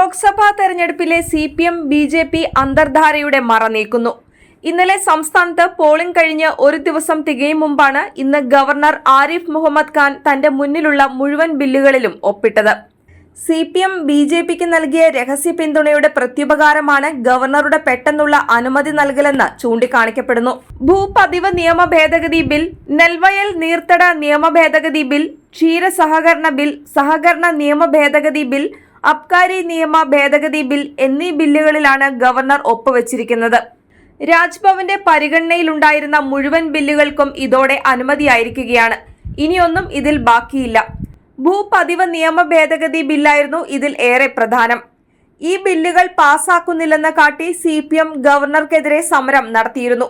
ലോക്സഭാ തെരഞ്ഞെടുപ്പിലെ CPM BJP അന്തർധാരയുടെ മറ നീക്കുന്നു. ഇന്നലെ സംസ്ഥാനത്ത് പോളിംഗ് കഴിഞ്ഞ് ഒരു ദിവസം തികയും മുമ്പാണ് ഇന്ന് ഗവർണർ ആരിഫ് മുഹമ്മദ് ഖാൻ തന്റെ മുന്നിലുള്ള മുഴുവൻ ബില്ലുകളിലും ഒപ്പിട്ടത്. CPM BJPക്ക് നൽകിയ രഹസ്യ പിന്തുണയുടെ പ്രത്യുപകാരമാണ് ഗവർണറുടെ പെട്ടെന്നുള്ള അനുമതി നൽകലെന്ന് ചൂണ്ടിക്കാണിക്കപ്പെടുന്നു. ഭൂപതിവ് നിയമ ഭേദഗതി ബിൽ, നെൽവയൽ നീർത്തട നിയമ ഭേദഗതി ബിൽ, ക്ഷീര സഹകരണ ബിൽ, സഹകരണ നിയമ ഭേദഗതി ബിൽ, അബ്കാരി നിയമ ഭേദഗതി ബിൽ എന്നീ ബില്ലുകളിലാണ് ഗവർണർ ഒപ്പുവെച്ചിരിക്കുന്നത്. രാജ്ഭവന്റെ പരിഗണനയിലുണ്ടായിരുന്ന മുഴുവൻ ബില്ലുകൾക്കും ഇതോടെ അനുമതിയായിരിക്കുകയാണ്. ഇനിയൊന്നും ഇതിൽ ബാക്കിയില്ല. ഭൂപതിവ് നിയമ ഭേദഗതി ബില്ലായിരുന്നു ഇതിൽ ഏറെ പ്രധാനം. ഈ ബില്ലുകൾ പാസാക്കുന്നില്ലെന്ന് കാട്ടി CPM ഗവർണർക്കെതിരെ സമരം നടത്തിയിരുന്നു.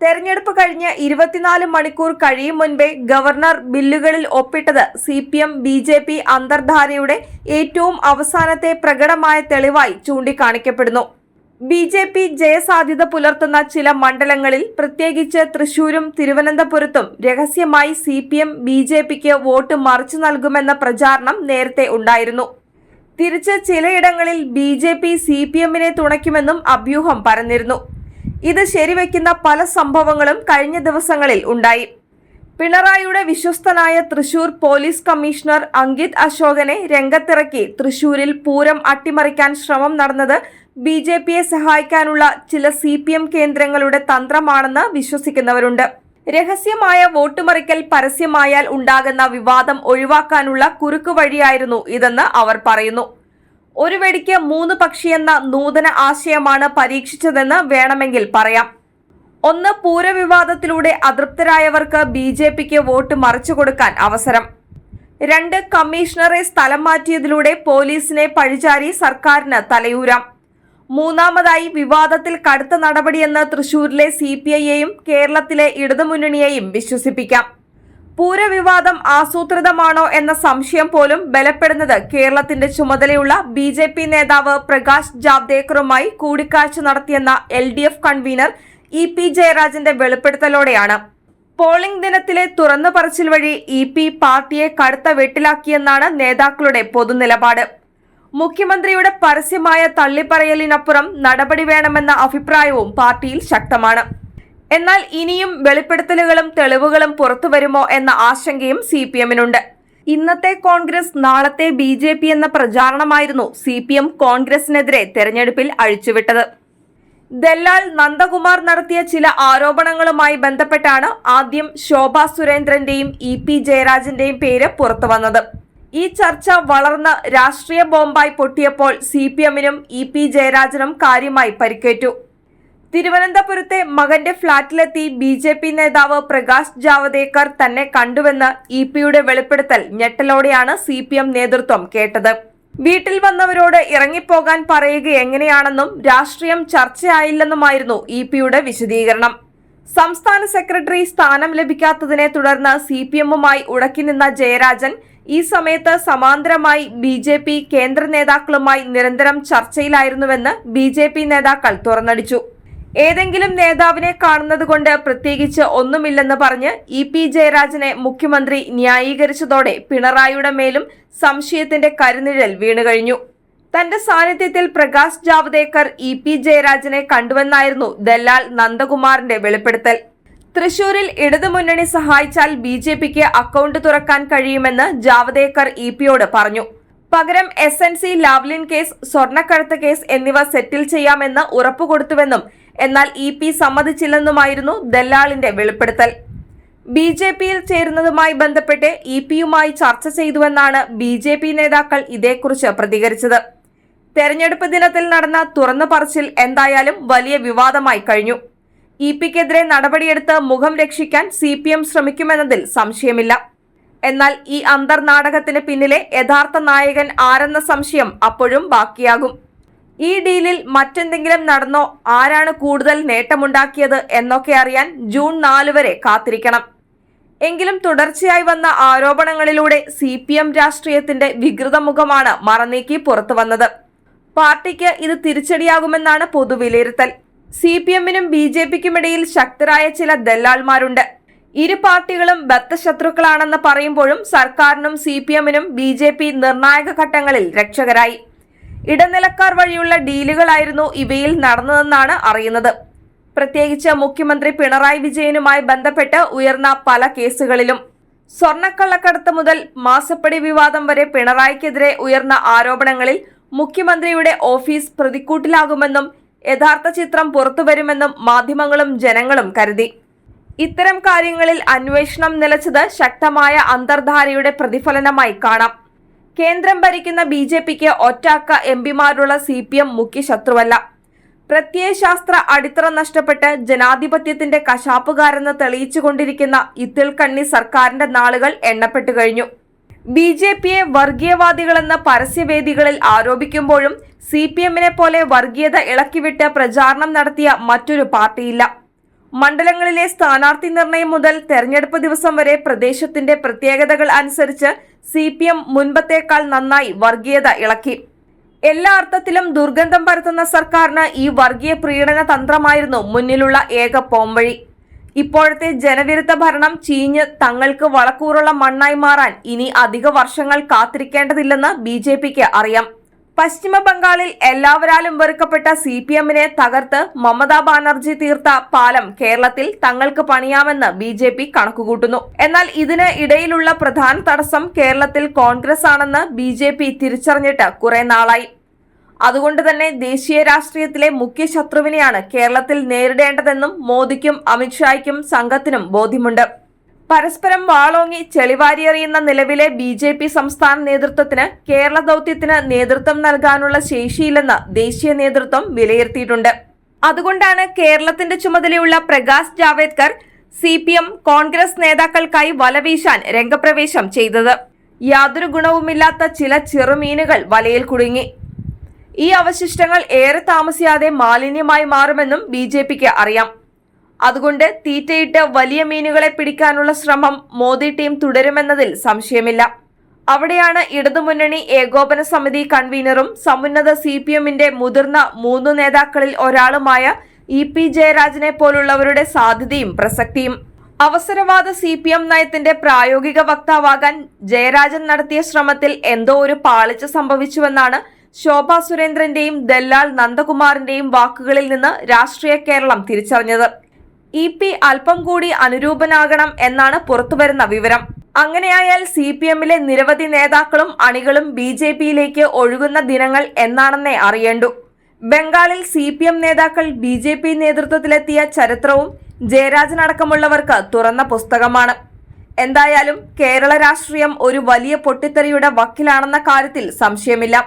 തെരഞ്ഞെടുപ്പ് കഴിഞ്ഞ് 24 മണിക്കൂർ കഴിയും മുൻപേ ഗവർണർ ബില്ലുകളിൽ ഒപ്പിട്ടത് CPM BJP അന്തർധാരയുടെ ഏറ്റവും അവസാനത്തെ പ്രകടമായ തെളിവായി ചൂണ്ടിക്കാണിക്കപ്പെടുന്നു. BJP ജയസാധ്യത പുലർത്തുന്ന ചില മണ്ഡലങ്ങളിൽ, പ്രത്യേകിച്ച് തൃശൂരും തിരുവനന്തപുരത്തും രഹസ്യമായി CPM BJPക്ക് വോട്ട് മറിച്ചു നൽകുമെന്ന പ്രചാരണം നേരത്തെ ഉണ്ടായിരുന്നു. തിരിച്ച് ചിലയിടങ്ങളിൽ BJP CPMനെ തുണയ്ക്കുമെന്നും അഭ്യൂഹം പരന്നിരുന്നു. ഇത് ശരിവെക്കുന്ന പല സംഭവങ്ങളും കഴിഞ്ഞ ദിവസങ്ങളിൽ ഉണ്ടായി. പിണറായിയുടെ വിശ്വസ്തനായ തൃശൂർ പോലീസ് കമ്മീഷണർ അങ്കിത് അശോകനെ രംഗത്തിറക്കി തൃശൂരിൽ പൂരം അട്ടിമറിക്കാൻ ശ്രമം നടന്നത് BJPയെ സഹായിക്കാനുള്ള ചില CPM കേന്ദ്രങ്ങളുടെ തന്ത്രമാണെന്ന് വിശ്വസിക്കുന്നവരുണ്ട്. രഹസ്യമായ വോട്ടുമറിക്കൽ പരസ്യമായാൽ ഉണ്ടാകുന്ന വിവാദം ഒഴിവാക്കാനുള്ള കുറുക്കുവഴിയായിരുന്നു ഇതെന്ന് അവർ പറയുന്നു. ഒരു വെടിക്ക് 3 പക്ഷിയെന്ന നൂതന ആശയമാണ് പരീക്ഷിച്ചതെന്ന് വേണമെങ്കിൽ പറയാം. 1. പൂരവിവാദത്തിലൂടെ അതൃപ്തരായവർക്ക് BJPക്ക് വോട്ട് മറിച്ചു കൊടുക്കാൻ അവസരം. 2. കമ്മീഷണറെ സ്ഥലം മാറ്റിയതിലൂടെ പോലീസിനെ പഴിചാരി സർക്കാരിന് തലയൂരാം. 3. വിവാദത്തിൽ കടുത്ത നടപടിയെന്ന് തൃശൂരിലെ CPIയെയും കേരളത്തിലെ ഇടതുമുന്നണിയെയും വിശ്വസിപ്പിക്കാം. പൂരവിവാദം ആസൂത്രിതമാണോ എന്ന സംശയം പോലും ബലപ്പെടുന്നത് കേരളത്തിന്റെ ചുമതലയുള്ള BJP നേതാവ് പ്രകാശ് ജാവ്ദേക്കറുമായി കൂടിക്കാഴ്ച നടത്തിയെന്ന LDF കൺവീനർ EP ജയരാജന്റെ വെളിപ്പെടുത്തലോടെയാണ്. പോളിംഗ് ദിനത്തിലെ തുറന്നു പറച്ചിൽ വഴി EP പാർട്ടിയെ കടുത്ത വെട്ടിലാക്കിയെന്നാണ് നേതാക്കളുടെ പൊതുനിലപാട്. മുഖ്യമന്ത്രിയുടെ പരസ്യമായ തള്ളിപ്പറയലിനപ്പുറം നടപടി വേണമെന്ന അഭിപ്രായവും പാർട്ടിയിൽ ശക്തമാണ്. എന്നാൽ ഇനിയും വെളിപ്പെടുത്തലുകളും തെളിവുകളും പുറത്തുവരുമോ എന്ന ആശങ്കയും CPMനുണ്ട്. ഇന്നത്തെ കോൺഗ്രസ് നാളത്തെ BJP എന്ന പ്രചാരണമായിരുന്നു CPM കോൺഗ്രസിനെതിരെ തെരഞ്ഞെടുപ്പിൽ അഴിച്ചുവിട്ടത്. ദല്ലാൽ നന്ദകുമാർ നടത്തിയ ചില ആരോപണങ്ങളുമായി ബന്ധപ്പെട്ടാണ് ആദ്യം ശോഭാ സുരേന്ദ്രന്റെയും EP ജയരാജന്റെയും പേര് പുറത്തുവന്നത്. ഈ ചർച്ച വളർന്ന് രാഷ്ട്രീയ ബോംബായി പൊട്ടിയപ്പോൾ CPMനും EP ജയരാജനും കാര്യമായി പരിക്കേറ്റു. തിരുവനന്തപുരത്തെ മകന്റെ ഫ്ളാറ്റിലെത്തി BJP നേതാവ് പ്രകാശ് ജാവദേക്കർ തന്നെ കണ്ടുവെന്ന് EPയുടെ വെളിപ്പെടുത്തൽ ഞെട്ടലോടെയാണ് CPM നേതൃത്വം കേട്ടത്. വീട്ടിൽ വന്നവരോട് ഇറങ്ങിപ്പോകാൻ പറയുക എങ്ങനെയാണെന്നും രാഷ്ട്രീയം ചർച്ചയായില്ലെന്നുമായിരുന്നു EPയുടെ വിശദീകരണം. സംസ്ഥാന സെക്രട്ടറി സ്ഥാനം ലഭിക്കാത്തതിനെ തുടർന്ന് CPMുമായി ഉടക്കിനിന്ന ജയരാജൻ ഈ സമയത്ത് സമാന്തരമായി BJP കേന്ദ്ര നേതാക്കളുമായി നിരന്തരം ചർച്ചയിലായിരുന്നുവെന്ന് BJP നേതാക്കൾ തുറന്നടിച്ചു. ഏതെങ്കിലും നേതാവിനെ കാണുന്നത് കൊണ്ട് പ്രത്യേകിച്ച് ഒന്നുമില്ലെന്ന് പറഞ്ഞ് EP ജയരാജനെ മുഖ്യമന്ത്രി ന്യായീകരിച്ചതോടെ പിണറായിയുടെ മേലും സംശയത്തിന്റെ കരുനിഴൽ വീണുകഴിഞ്ഞു. തന്റെ സാന്നിധ്യത്തിൽ പ്രകാശ് ജാവദേക്കർ EP ജയരാജനെ കണ്ടുവെന്നായിരുന്നു ദല്ലാൽ നന്ദകുമാറിന്റെ വെളിപ്പെടുത്തൽ. തൃശൂരിൽ ഇടതുമുന്നണി സഹായിച്ചാൽ BJPക്ക് അക്കൗണ്ട് തുറക്കാൻ കഴിയുമെന്ന് ജാവദേക്കർ EPയോട് പറഞ്ഞു. പകരം SNC ലാവ്ലിൻ കേസ്, സ്വർണ്ണക്കടത്ത് കേസ് എന്നിവ സെറ്റിൽ ചെയ്യാമെന്ന് ഉറപ്പുകൊടുത്തുവെന്നും എന്നാൽ EP സമ്മതിച്ചില്ലെന്നുമായിരുന്നു ദല്ലാളിന്റെ വെളിപ്പെടുത്തൽ. BJPയിൽ ചേരുന്നതുമായി ബന്ധപ്പെട്ട് EPയുമായി ചർച്ച ചെയ്തുവെന്നാണ് BJP നേതാക്കൾ ഇതേക്കുറിച്ച് പ്രതികരിച്ചത്. തെരഞ്ഞെടുപ്പ് ദിനത്തിൽ നടന്ന തുറന്നു പറച്ചിൽ എന്തായാലും വലിയ വിവാദമായി കഴിഞ്ഞു. EPക്കെതിരെ നടപടിയെടുത്ത് മുഖം രക്ഷിക്കാൻ CPM ശ്രമിക്കുമെന്നതിൽ സംശയമില്ല. എന്നാൽ ഈ അന്തർനാടകത്തിന് പിന്നിലെ യഥാർത്ഥ നായകൻ ആരെന്ന സംശയം അപ്പോഴും ബാക്കിയാകും. ഈ ഡീലിൽ മറ്റെന്തെങ്കിലും നടന്നോ, ആരാണ് കൂടുതൽ നേട്ടമുണ്ടാക്കിയത് എന്നൊക്കെ അറിയാൻ ജൂൺ 4 വരെ കാത്തിരിക്കണം. എങ്കിലും തുടർച്ചയായി വന്ന ആരോപണങ്ങളിലൂടെ CPM രാഷ്ട്രീയത്തിന്റെ വികൃത മുഖമാണ് മറനീക്കി പുറത്തുവന്നത്. പാർട്ടിക്ക് ഇത് തിരിച്ചടിയാകുമെന്നാണ് പൊതുവിലയിരുത്തൽ. CPMനും BJPക്കുമിടയിൽ ശക്തരായ ചില ദല്ലാൾമാരുണ്ട്. ഇരു പാർട്ടികളും ബദ്ധശത്രുക്കളാണെന്ന് പറയുമ്പോഴും സർക്കാരിനും CPMനും BJP നിർണായക ഘട്ടങ്ങളിൽ രക്ഷകരായി. ഇടനിലക്കാർ വഴിയുള്ള ഡീലുകളായിരുന്നു ഇവയിൽ നടന്നതെന്നാണ് അറിയുന്നത്. പ്രത്യേകിച്ച് മുഖ്യമന്ത്രി പിണറായി വിജയനുമായി ബന്ധപ്പെട്ട് ഉയർന്ന പല കേസുകളിലും. സ്വർണ്ണക്കള്ളക്കടത്ത് മുതൽ മാസപ്പടി വിവാദം വരെ പിണറായിക്കെതിരെ ഉയർന്ന ആരോപണങ്ങളിൽ മുഖ്യമന്ത്രിയുടെ ഓഫീസ് പ്രതിക്കൂട്ടിലാകുമെന്നും യഥാർത്ഥ ചിത്രം പുറത്തുവരുമെന്നും മാധ്യമങ്ങളും ജനങ്ങളും കരുതി. ഇത്തരം കാര്യങ്ങളിൽ അന്വേഷണം നിലച്ചത് ശക്തമായ അന്തർധാരയുടെ പ്രതിഫലനമായി കാണാം. കേന്ദ്രം ഭരിക്കുന്ന BJPക്ക് ഒറ്റക്ക എംപിമാരുള്ള CPM മുഖ്യ ശത്രുവല്ല. പ്രത്യയശാസ്ത്ര അടിത്തറ നഷ്ടപ്പെട്ട് ജനാധിപത്യത്തിന്റെ കശാപ്പുകാരെന്ന് തെളിയിച്ചുകൊണ്ടിരിക്കുന്ന ഇത്തിൽക്കണ്ണി സർക്കാരിന്റെ നാളുകൾ എണ്ണപ്പെട്ടു കഴിഞ്ഞു. BJPയെ വർഗീയവാദികളെന്ന് പരസ്യവേദികളിൽ ആരോപിക്കുമ്പോഴും CPMനെ പോലെ വർഗീയത ഇളക്കിവിട്ട് പ്രചാരണം നടത്തിയ മറ്റൊരു പാർട്ടിയില്ല. മണ്ഡലങ്ങളിലെ സ്ഥാനാർത്ഥി നിർണയം മുതൽ തെരഞ്ഞെടുപ്പ് ദിവസം വരെ പ്രദേശത്തിന്റെ പ്രത്യേകതകൾ അനുസരിച്ച് CPM മുൻപത്തേക്കാൾ നന്നായി വർഗീയത ഇളക്കി. എല്ലാ അർത്ഥത്തിലും ദുർഗന്ധം പരത്തുന്ന സർക്കാരിന് ഈ വർഗീയ പ്രീണന തന്ത്രമായിരുന്നു മുന്നിലുള്ള ഏക പോംവഴി. ഇപ്പോഴത്തെ ജനവിരുദ്ധ ഭരണം ചീഞ്ഞ് തങ്ങൾക്ക് വളക്കൂറുള്ള മണ്ണായി മാറാൻ ഇനി അധിക വർഷങ്ങൾ കാത്തിരിക്കേണ്ടതില്ലെന്ന് BJPക്ക് അറിയാം. പശ്ചിമ ബംഗാളിൽ എല്ലാവരാലും വെറുക്കപ്പെട്ട CPMനെ തകർത്ത് മമതാ ബാനർജി തീർത്ത പാലം കേരളത്തിൽ തങ്ങൾക്ക് പണിയാമെന്ന് BJP കണക്കുകൂട്ടുന്നു. എന്നാൽ ഇതിന് ഇടയിലുള്ള പ്രധാന തടസ്സം കേരളത്തിൽ കോൺഗ്രസ് ആണെന്ന് BJP തിരിച്ചറിഞ്ഞിട്ട് കുറെ നാളായി. അതുകൊണ്ട് തന്നെ ദേശീയ രാഷ്ട്രീയത്തിലെ മുഖ്യ ശത്രുവിനെയാണ് കേരളത്തിൽ നേരിടേണ്ടതെന്നും മോദിക്കും അമിത്ഷായ്ക്കും സംഘത്തിനും ബോധ്യമുണ്ട്. പരസ്പരം വാളോങ്ങി ചെളിവാരിയെറിയുന്ന നിലവിലെ BJP സംസ്ഥാന നേതൃത്വത്തിന് കേരള ദൗത്യത്തിന് നേതൃത്വം നൽകാനുള്ള ശേഷിയില്ലെന്ന് ദേശീയ നേതൃത്വം വിലയിരുത്തിയിട്ടുണ്ട്. അതുകൊണ്ടാണ് കേരളത്തിന്റെ ചുമതലയുള്ള പ്രകാശ് ജാവേദ്കർ CPM കോൺഗ്രസ് നേതാക്കൾക്കായി വലവീശാൻ രംഗപ്രവേശം ചെയ്തത്. യാതൊരു ഗുണവുമില്ലാത്ത ചില ചെറുമീനുകൾ വലയിൽ കുടുങ്ങി. ഈ അവശിഷ്ടങ്ങൾ ഏറെ താമസിയാതെ മാലിന്യമായി മാറുമെന്നും BJPക്ക് അറിയാം. അതുകൊണ്ട് തീറ്റയിട്ട് വലിയ മീനുകളെ പിടിക്കാനുള്ള ശ്രമം മോദി ടീം തുടരുമെന്നതിൽ സംശയമില്ല. അവിടെയാണ് ഇടതുമുന്നണി ഏകോപന സമിതി കൺവീനറും സമുന്നത CPMന്റെ മുതിർന്ന 3 നേതാക്കളിൽ ഒരാളുമായ EP ജയരാജനെ പോലുള്ളവരുടെ സാധ്യതയും പ്രസക്തിയും. അവസരവാദ CPM നയത്തിന്റെ പ്രായോഗിക വക്താവാകാൻ ജയരാജൻ നടത്തിയ ശ്രമത്തിൽ എന്തോ ഒരു പാളിച്ച സംഭവിച്ചുവെന്നാണ് ശോഭാ സുരേന്ദ്രന്റെയും ദല്ലാൽ നന്ദകുമാറിന്റെയും വാക്കുകളിൽ നിന്ന് രാഷ്ട്രീയ കേരളം തിരിച്ചറിഞ്ഞത്. EP അല്പം കൂടി അനുരൂപനാകണം എന്നാണ് പുറത്തുവരുന്ന വിവരം. അങ്ങനെയായാൽ CPMലെ നിരവധി നേതാക്കളും അണികളും BJPയിലേക്ക് ഒഴുകുന്ന ദിനങ്ങൾ എന്നാണെന്നേ അറിയേണ്ടൂ. ബംഗാളിൽ CPM നേതാക്കൾ BJP നേതൃത്വത്തിലെത്തിയ ചരിത്രവും ജയരാജനടക്കമുള്ളവർക്ക് തുറന്ന പുസ്തകമാണ്. എന്തായാലും കേരള രാഷ്ട്രീയം ഒരു വലിയ പൊട്ടിത്തെറിയുടെ വക്കിലാണെന്ന കാര്യത്തിൽ സംശയമില്ല.